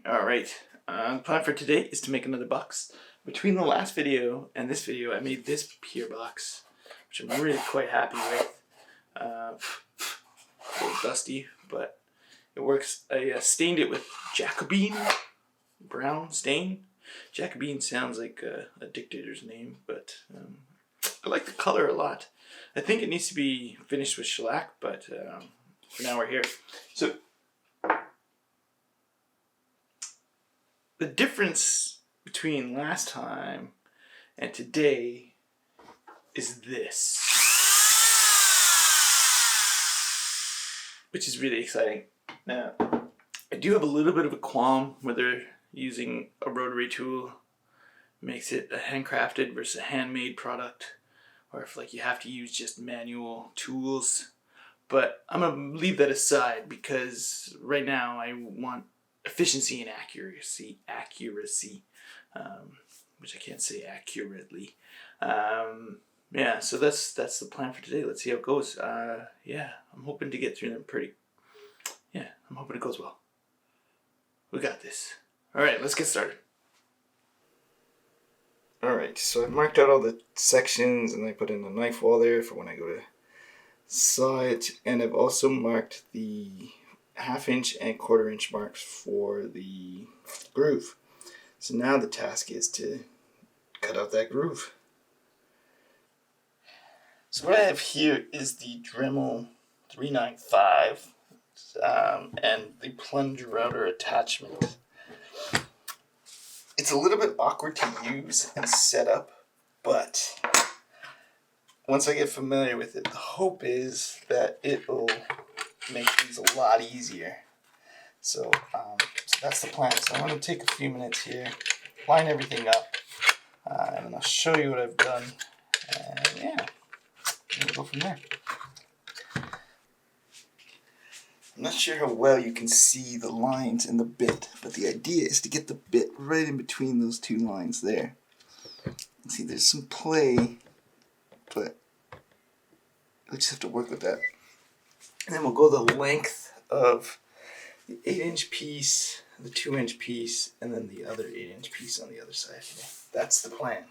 Alright, the plan for today is to make another box. Between the last video and this video, I made this here box, which I'm really quite happy with. A little dusty, but it works. I stained it with Jacobin brown stain. Jacobin sounds like a dictator's name, but I like the color a lot. I think it needs to be finished with shellac, but for now we're here. So the difference between last time and today is this, which is really exciting. Now, I do have a little bit of a qualm whether using a rotary tool makes it a handcrafted versus a handmade product, or if like you have to use just manual tools. But I'm gonna leave that aside because right now I want efficiency and accuracy, which I can't say accurately. Yeah, so that's the plan for today. Let's see how it goes. Yeah, I'm hoping to get through them I'm hoping it goes well. We got this. Alright, let's get started. Alright, so I marked out all the sections and I put in a knife wall there for when I go to saw it, and I've also marked the 1/2 inch and 1/4 inch marks for the groove. So now the task is to cut out that groove. So what I have here is the Dremel 395 and the plunge router attachment. It's a little bit awkward to use and set up, but once I get familiar with it, the hope is that it will make things a lot easier. So that's the plan. So I'm going to take a few minutes here, line everything up, and then I'll show you what I've done. And yeah, we'll go from there. I'm not sure how well you can see the lines in the bit, but the idea is to get the bit right in between those two lines there. See, there's some play, but we just have to work with that. And then we'll go the length of the 8-inch piece, the 2-inch piece, and then the other 8-inch piece on the other side here. That's the plan.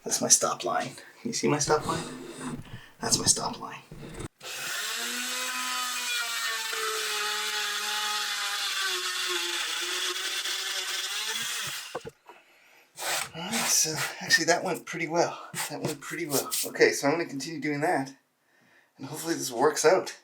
That's my stop line. Can you see my stop line? That's my stop line. Alright, so actually that went pretty well. Okay, so I'm going to continue doing that, and hopefully this works out.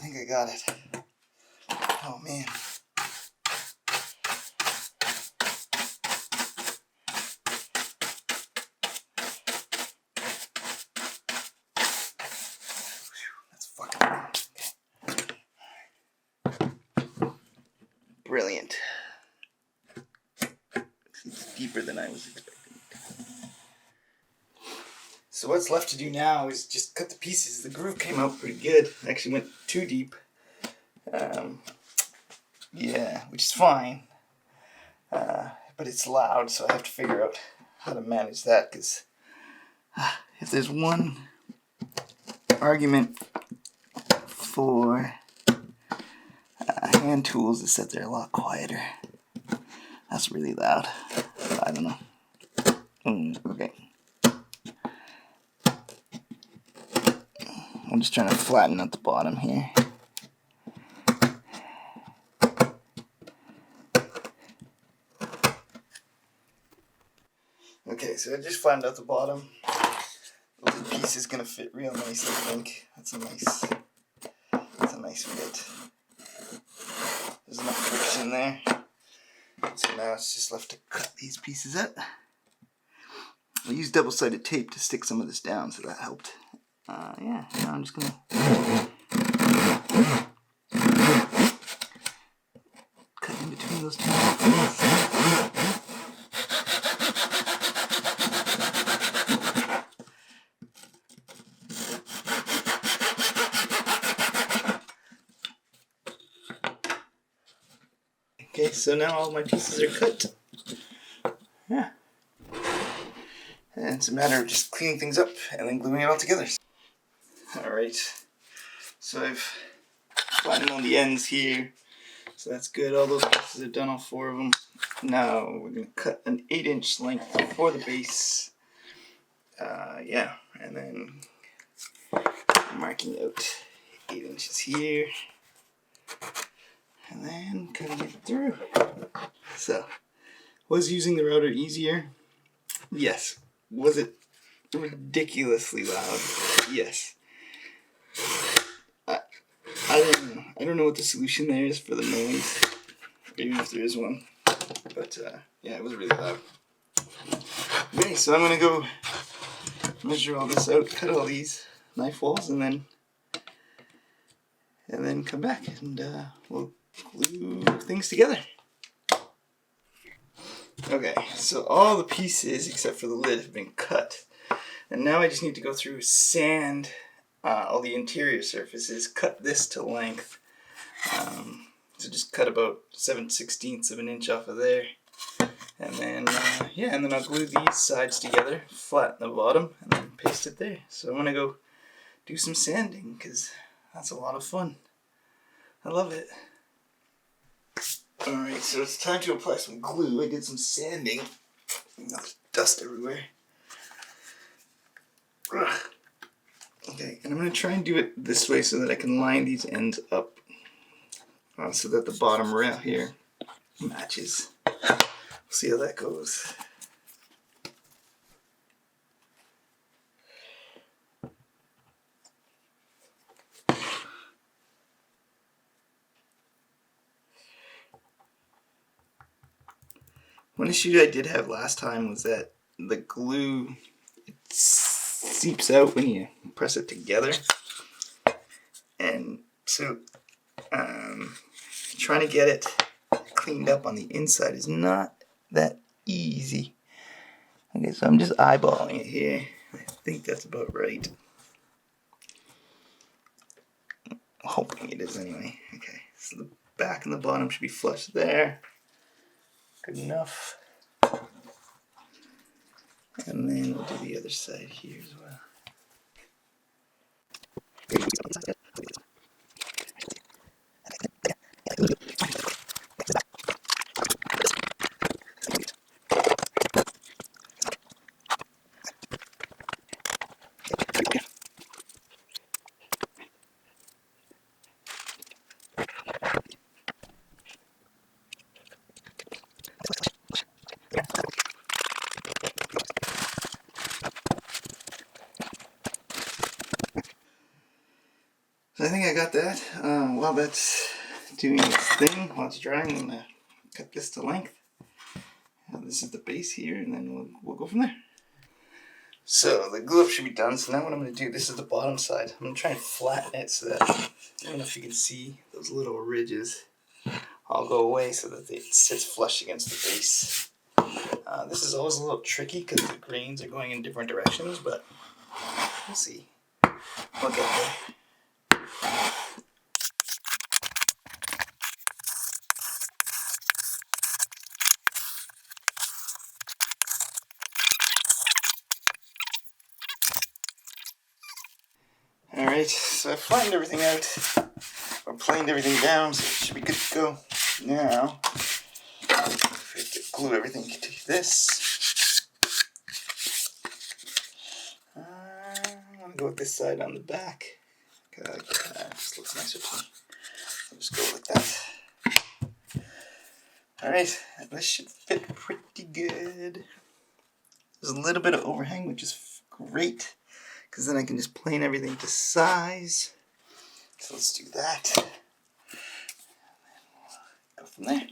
I got it. Oh man. That's fucking okay. Brilliant. It's deeper than I was expecting. So what's left to do now is just cut the pieces. The groove came out pretty good. I actually went too deep. Yeah, which is fine. But it's loud, so I have to figure out how to manage that, because if there's one argument for hand tools, is that they're a lot quieter. That's really loud. I don't know. Okay. I'm just trying to flatten out the bottom here. Okay, so I just flattened out the bottom. The little piece is gonna fit real nice, I think. That's a nice fit. There's enough friction there. So now it's just left to cut these pieces out. I used double-sided tape to stick some of this down, so that helped. Yeah, now I'm just gonna cut in between those two. Okay, so now all my pieces are cut. Yeah. And it's a matter of just cleaning things up and then gluing it all together. Alright, so I've flattened on the ends here, so that's good. All those pieces are done, all 4 of them. Now we're going to cut an 8-inch length for the base. Yeah, and then marking out 8 inches here, and then cutting it through. So, was using the router easier? Yes. Was it ridiculously loud? Yes. I don't know what the solution there is for the noise, even if there is one. But yeah, it was really loud. Okay, so I'm gonna go measure all this out, cut all these knife walls, and then come back and we'll glue things together. Okay, so all the pieces except for the lid have been cut, and now I just need to go through, sand all the interior surfaces, cut this to length. So just cut about 7/16 of an inch off of there, and then yeah, and then I'll glue these sides together, flatten the bottom, and then paste it there. So I'm gonna go do some sanding, because that's a lot of fun. I love it. Alright, so it's time to apply some glue. I did some sanding. There's dust everywhere. Ugh. Okay, and I'm going to try and do it this way so that I can line these ends up so that the bottom rail here matches. We'll see how that goes. One issue I did have last time was that the glue, it seeps out when you press it together, and so trying to get it cleaned up on the inside is not that easy. Okay, so I'm just eyeballing it here. I think that's about right. I'm hoping it is anyway. Okay, so the back and the bottom should be flush there. Good enough. And then we'll do the other side here as well. So I think I got that. While that's doing its thing, while it's drying, I'm going to cut this to length. This is the base here, and then we'll go from there. So the glue up should be done, so now what I'm going to do, this is the bottom side. I'm going to try and flatten it so that, I don't know if you can see those little ridges all go away so that it sits flush against the base. This is always a little tricky because the grains are going in different directions, but we'll see. We'll get there. Alright, so I've flattened everything out, or planed everything down, so it should be good to go. Now, we have to glue everything to this. I'm going to go with this side on the back, because I like that. It just looks nicer to me. I'll just go like that. Alright, this should fit pretty good. There's a little bit of overhang, which is great, because then I can just plane everything to size. So let's do that. Go from there.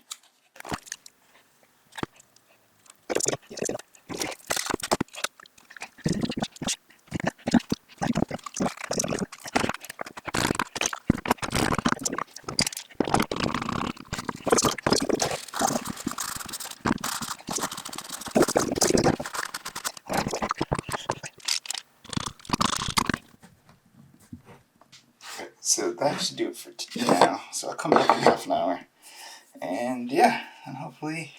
So that should do it for today now. So I'll come back in half an hour. And yeah, and hopefully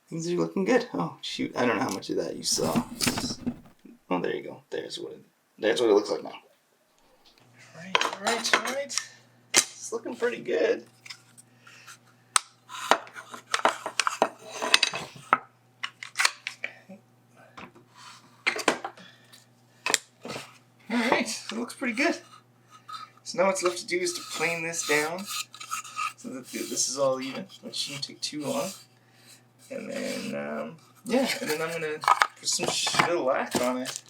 things are looking good. Oh shoot, I don't know how much of that you saw. Oh, there you go. There's what it looks like now. Alright. It's looking pretty good. Alright, it looks pretty good. So now what's left to do is to plane this down so that this is all even, which shouldn't take too long. And then, yeah, and then I'm going to put some shellac on it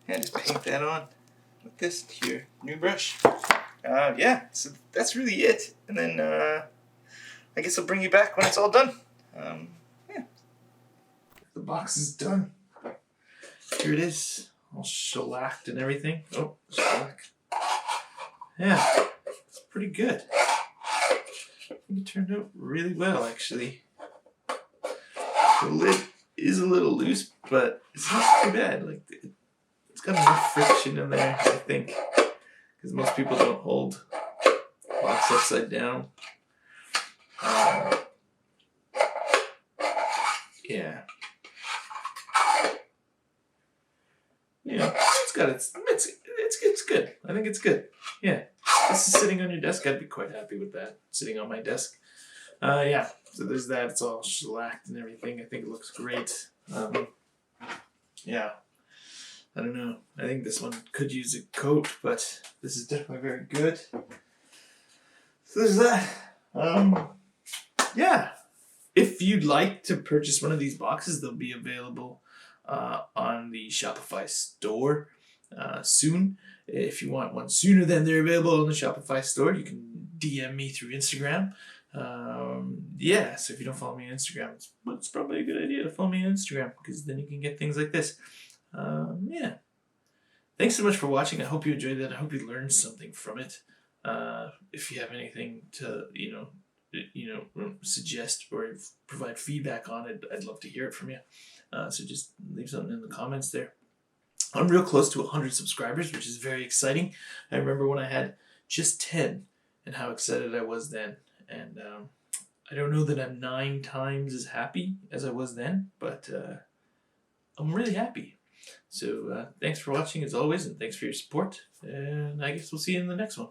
and just paint that on with this here new brush. Yeah, so that's really it. And then I guess I'll bring you back when it's all done. Yeah. The box is done. Here it is, all shellacked and everything. Oh, shellac. Yeah, it's pretty good. I think it turned out really well, actually. The lid is a little loose, but it's not too bad. Like, it's got enough friction in there, I think, because most people don't hold box upside down. Yeah. Yeah, it's got it's good. I think it's good. Yeah. This is sitting on your desk. I'd be quite happy with that. Sitting on my desk. Yeah. So there's that. It's all shellacked and everything. I think it looks great. Yeah. I don't know. I think this one could use a coat, but this is definitely very good. So there's that. Yeah. If you'd like to purchase one of these boxes, they'll be available on the Shopify store soon. If you want one sooner than they're available on the Shopify store, you can DM me through Instagram. Yeah, so if you don't follow me on Instagram, it's probably a good idea to follow me on Instagram, because then you can get things like this. Yeah. Thanks so much for watching. I hope you enjoyed that. I hope you learned something from it. If you have anything to, suggest or provide feedback on it, I'd love to hear it from you. So just leave something in the comments there. I'm real close to 100 subscribers, which is very exciting. I remember when I had just 10 and how excited I was then. And I don't know that I'm 9 times as happy as I was then, but I'm really happy. So thanks for watching as always, and thanks for your support. And I guess we'll see you in the next one.